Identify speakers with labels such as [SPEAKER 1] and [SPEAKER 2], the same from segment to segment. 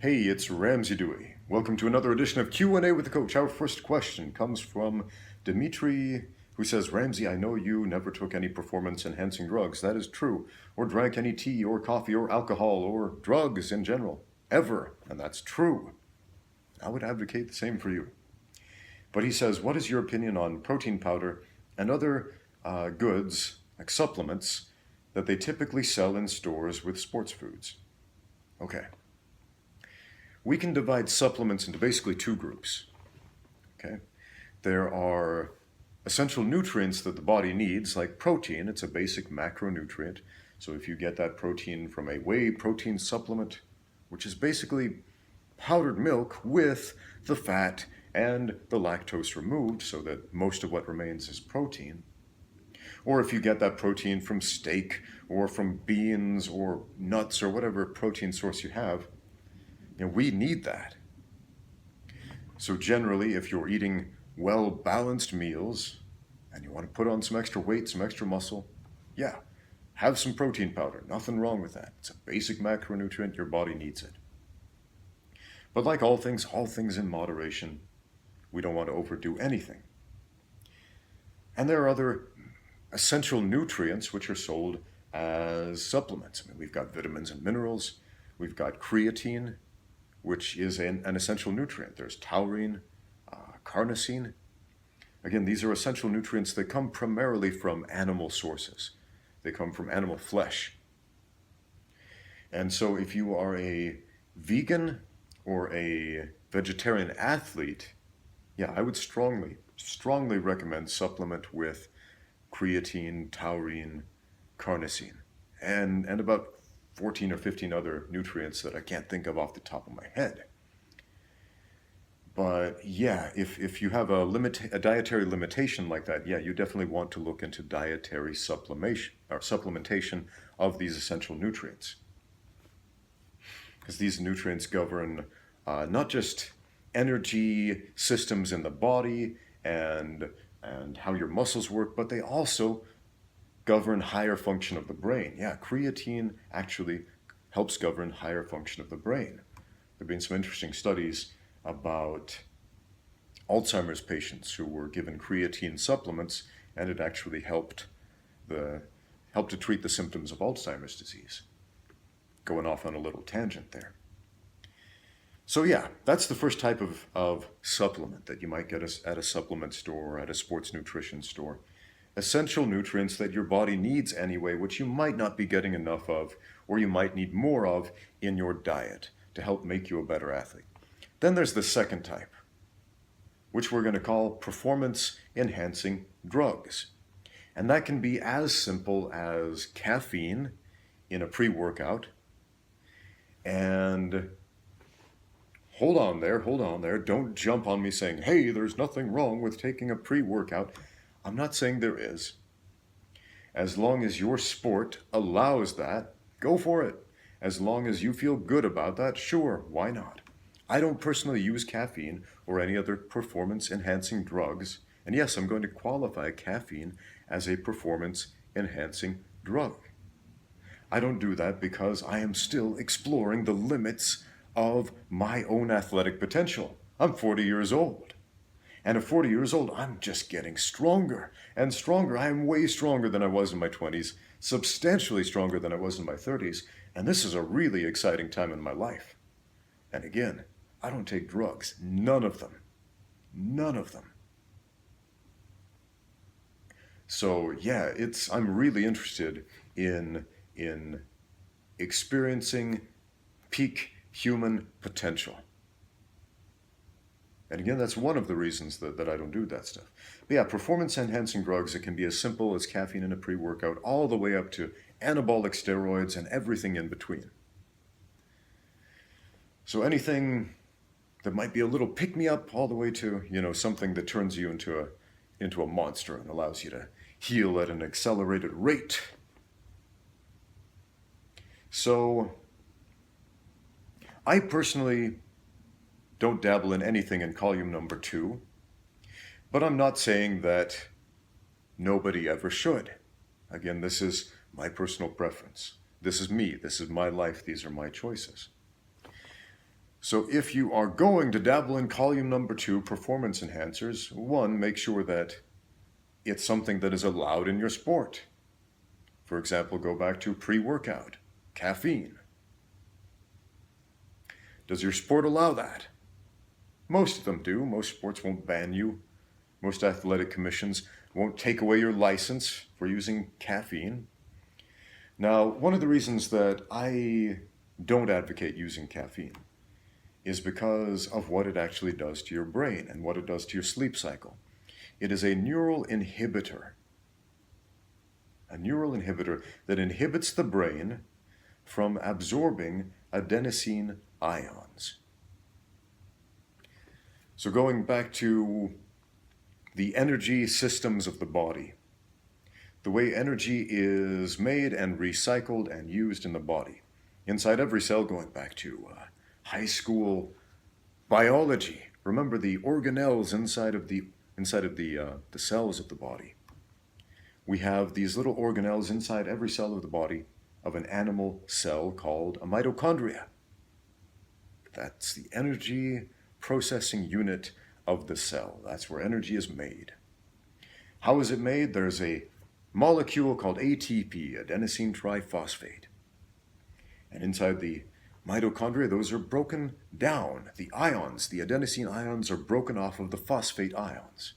[SPEAKER 1] Hey, it's Ramsey Dewey. Welcome to another edition of Q&A with the Coach. Our first question comes from Dimitri, who says, Ramsey, I know you never took any performance-enhancing drugs. That is true. Or drank any tea or coffee or alcohol or drugs in general. Ever. And that's true. I would advocate the same for you. But he says, what is your opinion on protein powder and other goods, like supplements, that they typically sell in stores with sports foods? Okay. We can divide supplements into basically two groups. Okay? There are essential nutrients that the body needs, like protein. It's a basic macronutrient. So if you get that protein from a whey protein supplement, which is basically powdered milk with the fat and the lactose removed so that most of what remains is protein. Or if you get that protein from steak or from beans or nuts or whatever protein source you have, we need that. So generally, if you're eating well-balanced meals and you want to put on some extra weight, some extra muscle, yeah, have some protein powder. Nothing wrong with that. It's a basic macronutrient. Your body needs it. But like all things in moderation. We don't want to overdo anything. And there are other essential nutrients which are sold as supplements. We've got vitamins and minerals. We've got creatine, which is an essential nutrient. There's taurine, carnosine. Again, these are essential nutrients that come primarily from animal sources. They come from animal flesh. And so if you are a vegan or a vegetarian athlete, yeah, I would strongly recommend supplement with creatine, taurine, carnosine, and about 14 or 15 other nutrients that I can't think of off the top of my head. But yeah, if you have a dietary limitation like that, yeah, you definitely want to look into dietary supplementation of these essential nutrients. Because these nutrients govern not just energy systems in the body and how your muscles work, but they also govern higher function of the brain. Yeah, creatine actually helps govern higher function of the brain. There have been some interesting studies about Alzheimer's patients who were given creatine supplements, and it actually helped to treat the symptoms of Alzheimer's disease. Going off on a little tangent there. So yeah, that's the first type of supplement that you might get at a supplement store or at a sports nutrition store. Essential nutrients that your body needs anyway, which you might not be getting enough of, or you might need more of in your diet to help make you a better athlete. Then there's the second type, which we're going to call performance-enhancing drugs. And that can be as simple as caffeine in a pre-workout. And hold on there, don't jump on me saying, hey, there's nothing wrong with taking a pre-workout. I'm not saying there is. As long as your sport allows that, go for it. As long as you feel good about that, sure, why not? I don't personally use caffeine or any other performance-enhancing drugs. And yes, I'm going to qualify caffeine as a performance-enhancing drug. I don't do that because I am still exploring the limits of my own athletic potential. I'm 40 years old. And at 40 years old, I'm just getting stronger and stronger. I am way stronger than I was in my 20s, substantially stronger than I was in my 30s, and this is a really exciting time in my life. And again, I don't take drugs. None of them. None of them. So yeah, I'm really interested in experiencing peak human potential. And again, that's one of the reasons that I don't do that stuff. But yeah, performance-enhancing drugs, it can be as simple as caffeine in a pre-workout, all the way up to anabolic steroids and everything in between. So anything that might be a little pick-me-up, all the way to, something that turns you into a monster and allows you to heal at an accelerated rate. So I personally don't dabble in anything in column number 2, but I'm not saying that nobody ever should. Again, this is my personal preference. This is me. This is my life. These are my choices. So if you are going to dabble in column number 2, performance enhancers, 1, make sure that it's something that is allowed in your sport. For example, go back to pre-workout, caffeine. Does your sport allow that? Most of them do. Most sports won't ban you. Most athletic commissions won't take away your license for using caffeine. Now, one of the reasons that I don't advocate using caffeine is because of what it actually does to your brain and what it does to your sleep cycle. It is a neural inhibitor. A neural inhibitor that inhibits the brain from absorbing adenosine ions. So going back to the energy systems of the body, the way energy is made and recycled and used in the body, inside every cell, going back to high school biology. Remember the organelles inside of the cells of the body. We have these little organelles inside every cell of the body of an animal cell called a mitochondria. That's the energy processing unit of the cell. That's where energy is made. How is it made? There's a molecule called ATP, adenosine triphosphate. And inside the mitochondria, those are broken down. The ions, the adenosine ions, are broken off of the phosphate ions.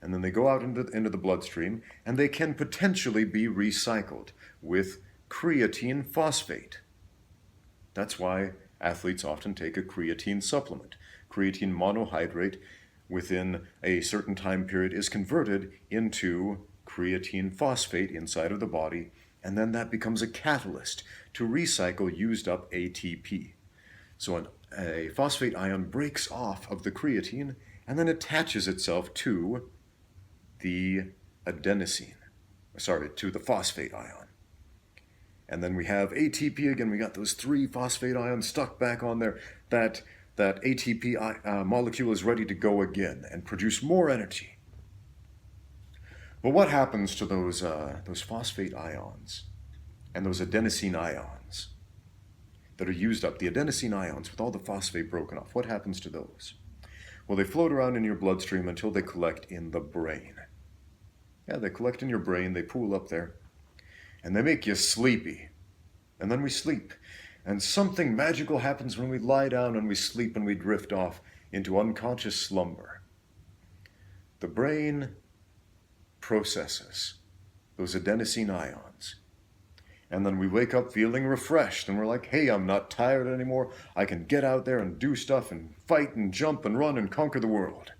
[SPEAKER 1] And then they go out into the bloodstream, and they can potentially be recycled with creatine phosphate. That's why athletes often take a creatine supplement. Creatine monohydrate within a certain time period is converted into creatine phosphate inside of the body, and then that becomes a catalyst to recycle used up ATP. So a phosphate ion breaks off of the creatine and then attaches itself to the to the phosphate ion. And then we have ATP again. We got those 3 phosphate ions stuck back on there. That ATP molecule is ready to go again and produce more energy. But what happens to those phosphate ions and those adenosine ions that are used up? The adenosine ions with all the phosphate broken off, what happens to those? Well, they float around in your bloodstream until they collect in the brain. Yeah, they collect in your brain, they pool up there, and they make you sleepy. And then we sleep. And something magical happens when we lie down and we sleep and we drift off into unconscious slumber. The brain processes those adenosine ions. And then we wake up feeling refreshed and we're like, hey, I'm not tired anymore. I can get out there and do stuff and fight and jump and run and conquer the world.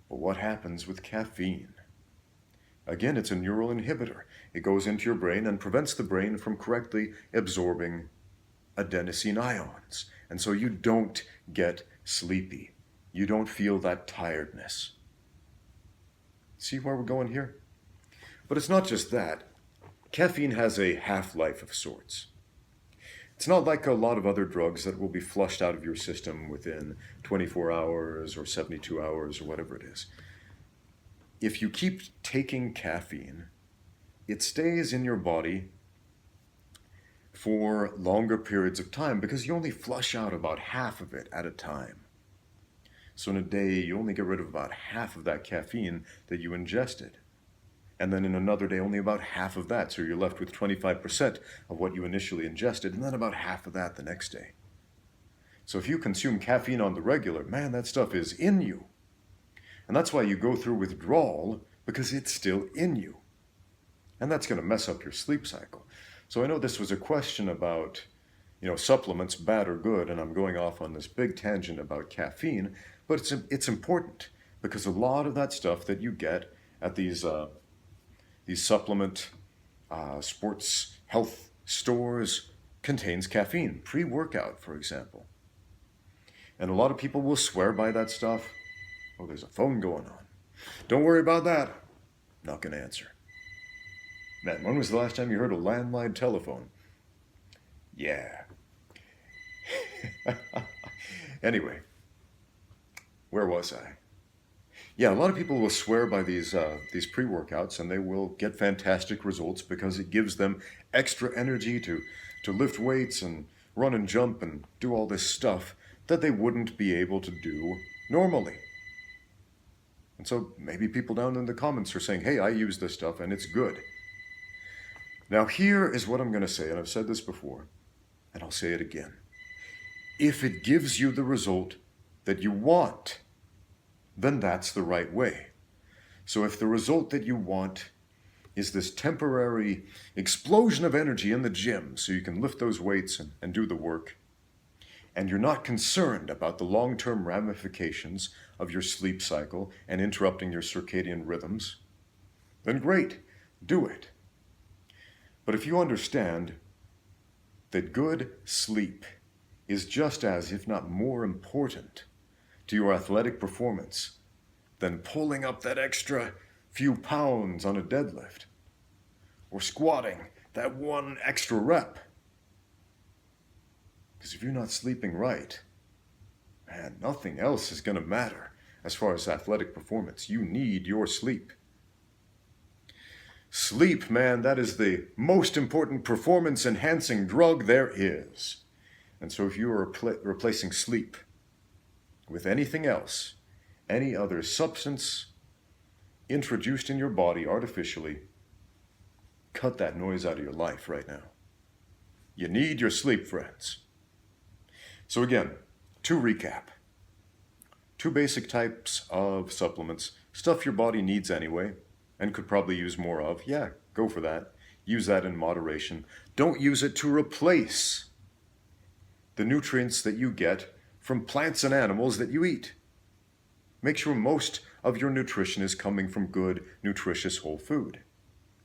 [SPEAKER 1] But what happens with caffeine? Again, it's a neural inhibitor. It goes into your brain and prevents the brain from correctly absorbing adenosine ions. And so you don't get sleepy. You don't feel that tiredness. See where we're going here? But it's not just that. Caffeine has a half-life of sorts. It's not like a lot of other drugs that will be flushed out of your system within 24 hours or 72 hours or whatever it is. If you keep taking caffeine, it stays in your body for longer periods of time because you only flush out about half of it at a time. So in a day, you only get rid of about half of that caffeine that you ingested. And then in another day, only about half of that. So you're left with 25% of what you initially ingested, and then about half of that the next day. So if you consume caffeine on the regular, man, that stuff is in you. And that's why you go through withdrawal, because it's still in you. And that's going to mess up your sleep cycle. So I know this was a question about, supplements, bad or good, and I'm going off on this big tangent about caffeine, but it's important because a lot of that stuff that you get at these supplement sports health stores contains caffeine, pre-workout, for example. And a lot of people will swear by that stuff. Oh, there's a phone going on. Don't worry about that. Not going to answer. Man, when was the last time you heard a landline telephone? Yeah. Anyway, where was I? Yeah, a lot of people will swear by these pre-workouts, and they will get fantastic results because it gives them extra energy to lift weights and run and jump and do all this stuff that they wouldn't be able to do normally. And so maybe people down in the comments are saying, hey, I use this stuff and it's good. Now here is what I'm going to say, and I've said this before, and I'll say it again. If it gives you the result that you want, then that's the right way. So if the result that you want is this temporary explosion of energy in the gym so you can lift those weights and do the work, and you're not concerned about the long-term ramifications of your sleep cycle and interrupting your circadian rhythms, then great, do it. But if you understand that good sleep is just as, if not more important to your athletic performance than pulling up that extra few pounds on a deadlift or squatting that one extra rep. Because if you're not sleeping right, man, nothing else is going to matter as far as athletic performance. You need your sleep. Sleep, man, that is the most important performance-enhancing drug there is. And so if you are replacing sleep with anything else, any other substance introduced in your body artificially, cut that noise out of your life right now. You need your sleep, friends. So again, to recap, 2 basic types of supplements, stuff your body needs anyway, and could probably use more of. Yeah, go for that. Use that in moderation. Don't use it to replace the nutrients that you get from plants and animals that you eat. Make sure most of your nutrition is coming from good, nutritious whole food.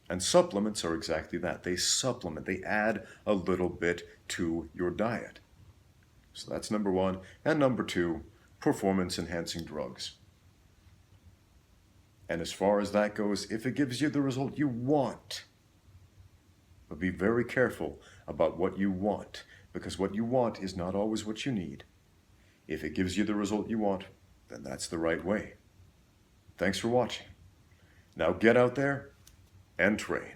[SPEAKER 1] And supplements are exactly that. They supplement. They add a little bit to your diet. So that's number 1. And number 2, performance-enhancing drugs. And as far as that goes, if it gives you the result you want, but be very careful about what you want, because what you want is not always what you need. If it gives you the result you want, then that's the right way. Thanks for watching. Now get out there and train.